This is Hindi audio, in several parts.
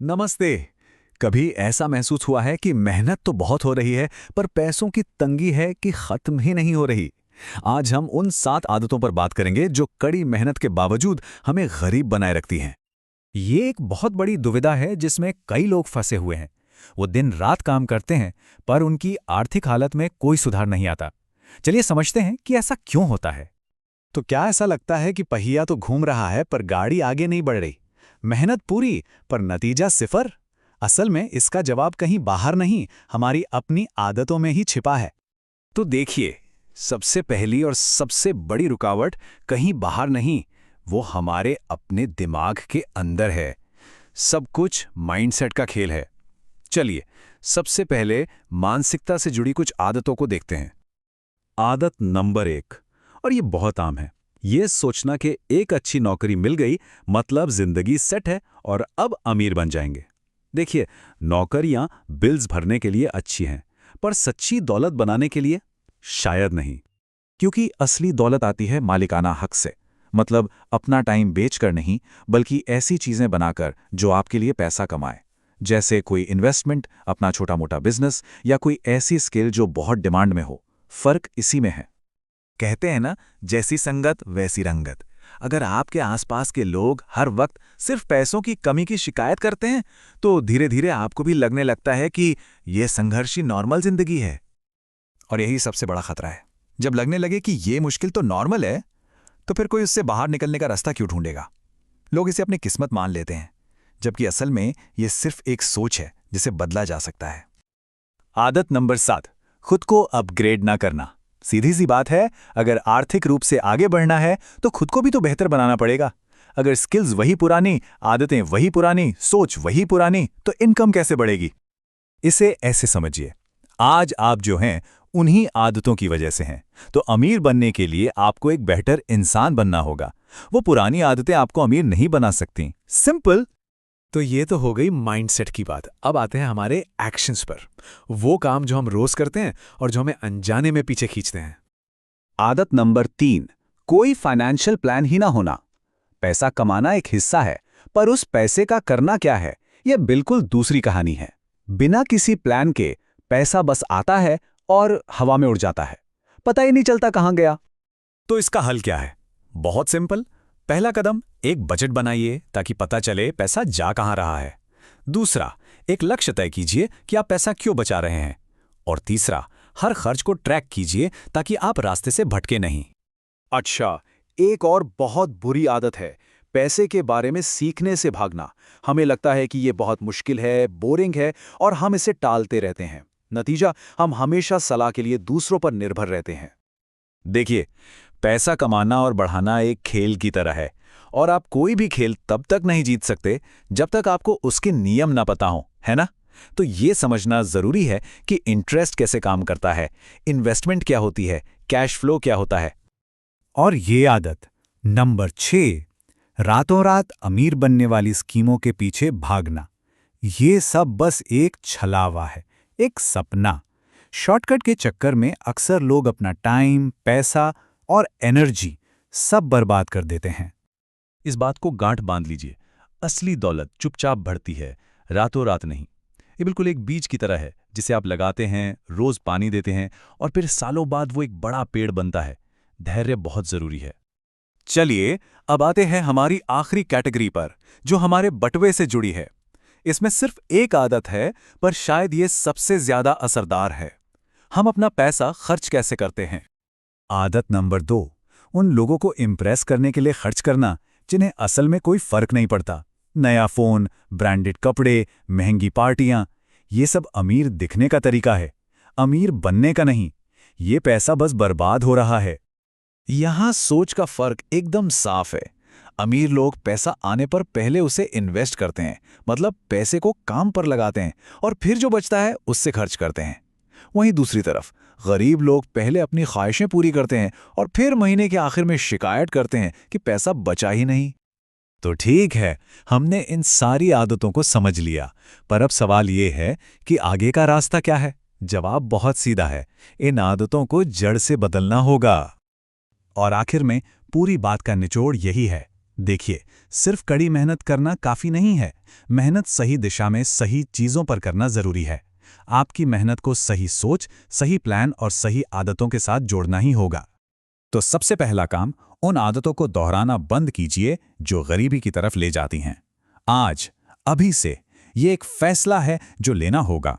नमस्ते। कभी ऐसा महसूस हुआ है कि मेहनत तो बहुत हो रही है, पर पैसों की तंगी है कि खत्म ही नहीं हो रही। आज हम उन 7 आदतों पर बात करेंगे जो कड़ी मेहनत के बावजूद हमें गरीब बनाए रखती हैं। ये एक बहुत बड़ी दुविधा है जिसमें कई लोग फंसे हुए हैं। वो दिन रात काम करते हैं, पर उनकी आर्थिक हालत में कोई सुधार नहीं आता। चलिए समझते हैं कि ऐसा क्यों होता है। तो क्या ऐसा लगता है कि पहिया तो घूम रहा है पर गाड़ी आगे नहीं बढ़ रही? मेहनत पूरी पर नतीजा सिफर? असल में इसका जवाब कहीं बाहर नहीं, हमारी अपनी आदतों में ही छिपा है। तो देखिए, सबसे पहली और सबसे बड़ी रुकावट कहीं बाहर नहीं, वो हमारे अपने दिमाग के अंदर है। सब कुछ माइंडसेट का खेल है। चलिए, सबसे पहले मानसिकता से जुड़ी कुछ आदतों को देखते हैं। आदत नंबर 1, और ये बहुत आम है, ये सोचना कि एक अच्छी नौकरी मिल गई मतलब जिंदगी सेट है और अब अमीर बन जाएंगे। देखिए, नौकरियां बिल्स भरने के लिए अच्छी हैं, पर सच्ची दौलत बनाने के लिए शायद नहीं। क्योंकि असली दौलत आती है मालिकाना हक से, मतलब अपना टाइम बेचकर नहीं, बल्कि ऐसी चीजें बनाकर जो आपके लिए पैसा कमाए। जैसे कोई इन्वेस्टमेंट, अपना छोटा मोटा बिजनेस, या कोई ऐसी स्किल जो बहुत डिमांड में हो। फर्क इसी में है। कहते हैं ना, जैसी संगत वैसी रंगत। अगर आपके आसपास के लोग हर वक्त सिर्फ पैसों की कमी की शिकायत करते हैं, तो धीरे धीरे आपको भी लगने लगता है कि यह संघर्ष ही नॉर्मल जिंदगी है। और यही सबसे बड़ा खतरा है। जब लगने लगे कि ये मुश्किल तो नॉर्मल है, तो फिर कोई उससे बाहर निकलने का रास्ता क्यों ढूंढेगा? लोग इसे अपनी किस्मत मान लेते हैं, जबकि असल में यह सिर्फ एक सोच है जिसे बदला जा सकता है। आदत नंबर 7, खुद को अपग्रेड ना करना। सीधी सी बात है, अगर आर्थिक रूप से आगे बढ़ना है तो खुद को भी तो बेहतर बनाना पड़ेगा। अगर स्किल्स वही पुरानी, आदतें वही पुरानी, सोच वही पुरानी, तो इनकम कैसे बढ़ेगी? इसे ऐसे समझिए, आज आप जो हैं उन्हीं आदतों की वजह से हैं। तो अमीर बनने के लिए आपको एक बेहतर इंसान बनना होगा। वो पुरानी आदतें आपको अमीर नहीं बना सकती। सिंपल। तो ये तो हो गई माइंडसेट की बात। अब आते हैं हमारे एक्शंस पर। वो काम जो हम रोज करते हैं और जो हमें अनजाने में पीछे खींचते हैं। आदत नंबर 3, कोई फाइनेंशियल प्लान ही ना होना। पैसा कमाना एक हिस्सा है, पर उस पैसे का करना क्या है, यह बिल्कुल दूसरी कहानी है। बिना किसी प्लान के पैसा बस आता है और हवा में उड़ जाता है, पता ही नहीं चलता कहाँ गया। तो इसका हल क्या है? बहुत सिंपल। पहला कदम, एक बजट बनाइए ताकि पता चले पैसा जा कहाँ रहा है। दूसरा, एक लक्ष्य तय कीजिए कि आप पैसा क्यों बचा रहे हैं। और तीसरा, हर खर्च को ट्रैक कीजिए ताकि आप रास्ते से भटके नहीं। अच्छा, एक और बहुत बुरी आदत है, पैसे के बारे में सीखने से भागना। हमें लगता है कि ये बहुत मुश्किल है, बोरिंग है, और हम इसे टालते रहते हैं। नतीजा, हम हमेशा सलाह के लिए दूसरों पर निर्भर रहते हैं। देखिए, पैसा कमाना और बढ़ाना एक खेल की तरह है, और आप कोई भी खेल तब तक नहीं जीत सकते जब तक आपको उसके नियम ना पता हो, है ना? तो ये समझना जरूरी है कि इंटरेस्ट कैसे काम करता है, इन्वेस्टमेंट क्या होती है, कैश फ्लो क्या होता है। और ये आदत नंबर 6, रातों रात अमीर बनने वाली स्कीमों के पीछे भागना। ये सब बस एक छलावा है, एक सपना। शॉर्टकट के चक्कर में अक्सर लोग अपना टाइम, पैसा और एनर्जी सब बर्बाद कर देते हैं। इस बात को गांठ बांध लीजिए, असली दौलत चुपचाप बढ़ती है, रातों रात नहीं। ये बिल्कुल एक बीज की तरह है जिसे आप लगाते हैं, रोज पानी देते हैं, और फिर सालों बाद वो एक बड़ा पेड़ बनता है। धैर्य बहुत जरूरी है। चलिए, अब आते हैं हमारी आखिरी कैटेगरी पर, जो हमारे बटवे से जुड़ी है। इसमें सिर्फ एक आदत है, पर शायद ये सबसे ज्यादा असरदार है। हम अपना पैसा खर्च कैसे करते हैं। आदत नंबर 2, उन लोगों को इम्प्रेस करने के लिए खर्च करना जिन्हें असल में कोई फर्क नहीं पड़ता। नया फोन, ब्रांडेड कपड़े, महंगी पार्टियां, ये सब अमीर दिखने का तरीका है, अमीर बनने का नहीं। ये पैसा बस बर्बाद हो रहा है। यहां सोच का फर्क एकदम साफ है। अमीर लोग पैसा आने पर पहले उसे इन्वेस्ट करते हैं, मतलब पैसे को काम पर लगाते हैं, और फिर जो बचता है उससे खर्च करते हैं। वहीं दूसरी तरफ गरीब लोग पहले अपनी ख्वाहिशें पूरी करते हैं और फिर महीने के आखिर में शिकायत करते हैं कि पैसा बचा ही नहीं। तो ठीक है, हमने इन सारी आदतों को समझ लिया, पर अब सवाल ये है कि आगे का रास्ता क्या है? जवाब बहुत सीधा है, इन आदतों को जड़ से बदलना होगा। और आखिर में पूरी बात का निचोड़ यही है। देखिए, सिर्फ कड़ी मेहनत करना काफ़ी नहीं है। मेहनत सही दिशा में सही चीज़ों पर करना ज़रूरी है। आपकी मेहनत को सही सोच, सही प्लान और सही आदतों के साथ जोड़ना ही होगा। तो सबसे पहला काम, उन आदतों को दोहराना बंद कीजिए जो गरीबी की तरफ ले जाती हैं। आज, अभी से, ये एक फैसला है जो लेना होगा।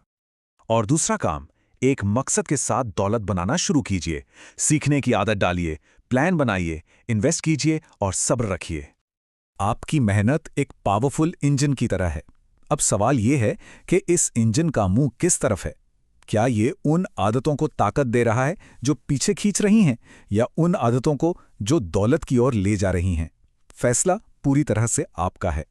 और दूसरा काम, एक मकसद के साथ दौलत बनाना शुरू कीजिए। सीखने की आदत डालिए, प्लान बनाइए, इन्वेस्ट कीजिए और सब्र रखिए। आपकी मेहनत एक पावरफुल इंजन की तरह है। अब सवाल ये है कि इस इंजन का मुंह किस तरफ है? क्या ये उन आदतों को ताकत दे रहा है जो पीछे खींच रही हैं, या उन आदतों को जो दौलत की ओर ले जा रही हैं? फैसला पूरी तरह से आपका है।